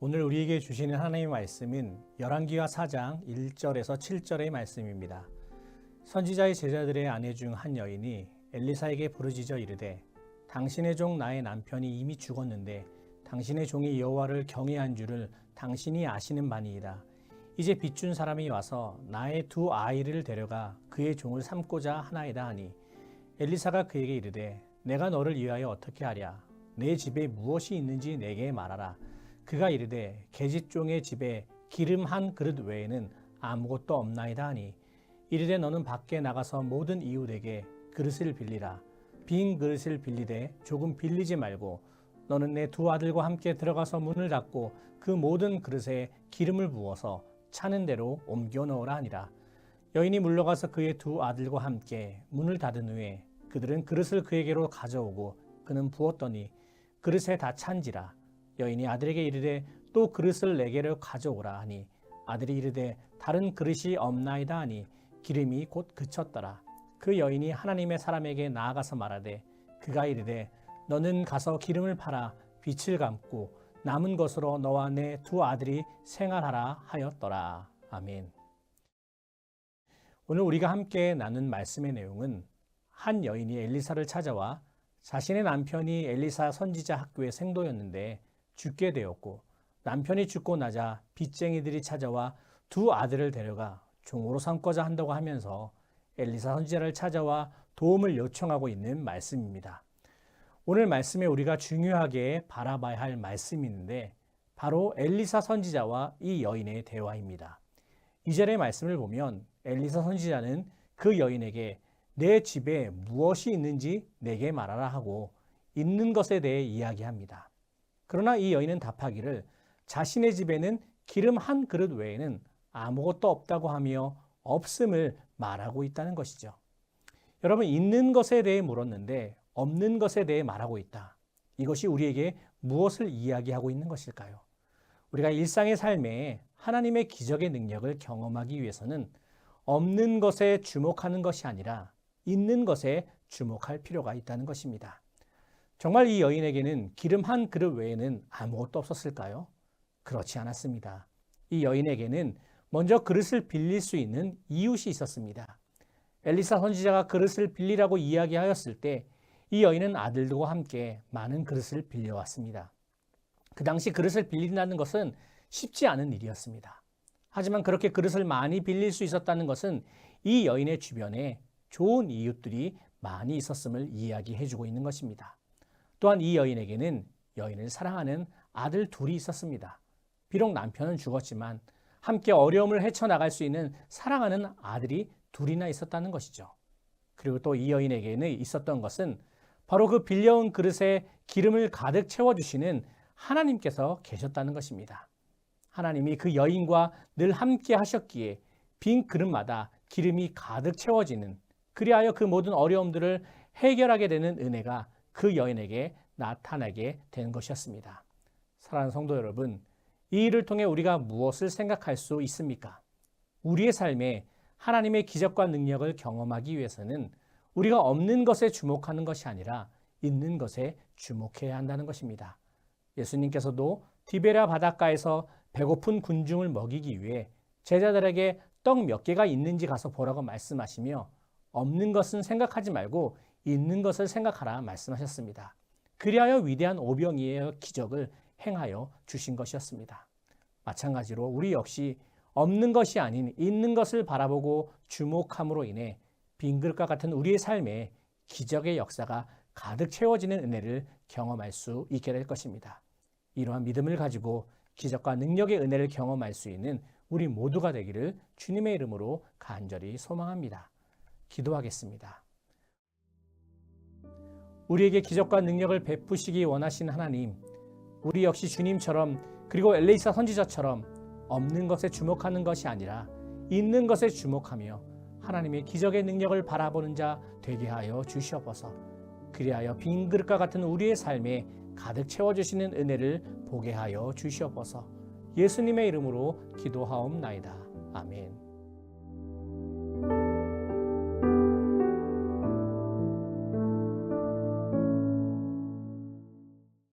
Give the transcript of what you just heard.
오늘 우리에게 주시는 하나님의 말씀은 열왕기하 4장 1절에서 7절의 말씀입니다. 선지자의 제자들의 아내 중 한 여인이 엘리사에게 부르짖어 이르되 당신의 종 나의 남편이 이미 죽었는데 당신의 종이 여호와를 경외한 줄을 당신이 아시는 바니이다. 이제 빚준 사람이 와서 나의 두 아이를 데려가 그의 종을 삼고자 하나이다 하니 엘리사가 그에게 이르되 내가 너를 위하여 어떻게 하랴? 내 집에 무엇이 있는지 내게 말하라. 그가 이르되 계집종의 집에 기름 한 그릇 외에는 아무것도 없나이다 하니 이르되 너는 밖에 나가서 모든 이웃에게 그릇을 빌리라. 빈 그릇을 빌리되 조금 빌리지 말고 너는 내 두 아들과 함께 들어가서 문을 닫고 그 모든 그릇에 기름을 부어서 차는 대로 옮겨 넣으라 하니라. 여인이 물러가서 그의 두 아들과 함께 문을 닫은 후에 그들은 그릇을 그에게로 가져오고 그는 부었더니 그릇에 다 찬지라. 여인이 아들에게 이르되 또 그릇을 내게로 가져오라 하니 아들이 이르되 다른 그릇이 없나이다 하니 기름이 곧 그쳤더라. 그 여인이 하나님의 사람에게 나아가서 말하되 그가 이르되 너는 가서 기름을 팔아 빚을 갚고 남은 것으로 너와 내 두 아들이 생활하라 하였더라. 아멘. 오늘 우리가 함께 나눈 말씀의 내용은 한 여인이 엘리사를 찾아와 자신의 남편이 엘리사 선지자 학교의 생도였는데 죽게 되었고 남편이 죽고 나자 빚쟁이들이 찾아와 두 아들을 데려가 종으로 삼고자 한다고 하면서 엘리사 선지자를 찾아와 도움을 요청하고 있는 말씀입니다. 오늘 말씀에 우리가 중요하게 바라봐야 할 말씀이 있는데 바로 엘리사 선지자와 이 여인의 대화입니다. 2절의 말씀을 보면 엘리사 선지자는 그 여인에게 내 집에 무엇이 있는지 내게 말하라 하고 있는 것에 대해 이야기합니다. 그러나 이 여인은 답하기를 자신의 집에는 기름 한 그릇 외에는 아무것도 없다고 하며 없음을 말하고 있다는 것이죠. 여러분, 있는 것에 대해 물었는데 없는 것에 대해 말하고 있다. 이것이 우리에게 무엇을 이야기하고 있는 것일까요? 우리가 일상의 삶에 하나님의 기적의 능력을 경험하기 위해서는 없는 것에 주목하는 것이 아니라 있는 것에 주목할 필요가 있다는 것입니다. 정말 이 여인에게는 기름 한 그릇 외에는 아무것도 없었을까요? 그렇지 않았습니다. 이 여인에게는 먼저 그릇을 빌릴 수 있는 이웃이 있었습니다. 엘리사 선지자가 그릇을 빌리라고 이야기하였을 때 이 여인은 아들들과 함께 많은 그릇을 빌려왔습니다. 그 당시 그릇을 빌린다는 것은 쉽지 않은 일이었습니다. 하지만 그렇게 그릇을 많이 빌릴 수 있었다는 것은 이 여인의 주변에 좋은 이웃들이 많이 있었음을 이야기해주고 있는 것입니다. 또한 이 여인에게는 여인을 사랑하는 아들 둘이 있었습니다. 비록 남편은 죽었지만 함께 어려움을 헤쳐나갈 수 있는 사랑하는 아들이 둘이나 있었다는 것이죠. 그리고 또 이 여인에게는 있었던 것은 바로 그 빌려온 그릇에 기름을 가득 채워주시는 하나님께서 계셨다는 것입니다. 하나님이 그 여인과 늘 함께 하셨기에 빈 그릇마다 기름이 가득 채워지는, 그리하여 그 모든 어려움들을 해결하게 되는 은혜가 그 여인에게 나타나게 된 것이었습니다. 사랑하는 성도 여러분, 이 일을 통해 우리가 무엇을 생각할 수 있습니까? 우리의 삶에 하나님의 기적과 능력을 경험하기 위해서는 우리가 없는 것에 주목하는 것이 아니라 있는 것에 주목해야 한다는 것입니다. 예수님께서도 디베랴 바닷가에서 배고픈 군중을 먹이기 위해 제자들에게 떡 몇 개가 있는지 가서 보라고 말씀하시며 없는 것은 생각하지 말고 있는 것을 생각하라 말씀하셨습니다. 그리하여 위대한 오병이의 기적을 행하여 주신 것이었습니다. 마찬가지로 우리 역시 없는 것이 아닌 있는 것을 바라보고 주목함으로 인해 빈 그릇과 같은 우리의 삶에 기적의 역사가 가득 채워지는 은혜를 경험할 수 있게 될 것입니다. 이러한 믿음을 가지고 기적과 능력의 은혜를 경험할 수 있는 우리 모두가 되기를 주님의 이름으로 간절히 소망합니다. 기도하겠습니다. 우리에게 기적과 능력을 베푸시기 원하시는 하나님, 우리 역시 주님처럼 그리고 엘리사 선지자처럼 없는 것에 주목하는 것이 아니라 있는 것에 주목하며 하나님의 기적의 능력을 바라보는 자 되게 하여 주시옵소서. 그리하여 빈 그릇과 같은 우리의 삶에 가득 채워주시는 은혜를 보게 하여 주시옵소서. 예수님의 이름으로 기도하옵나이다. 아멘.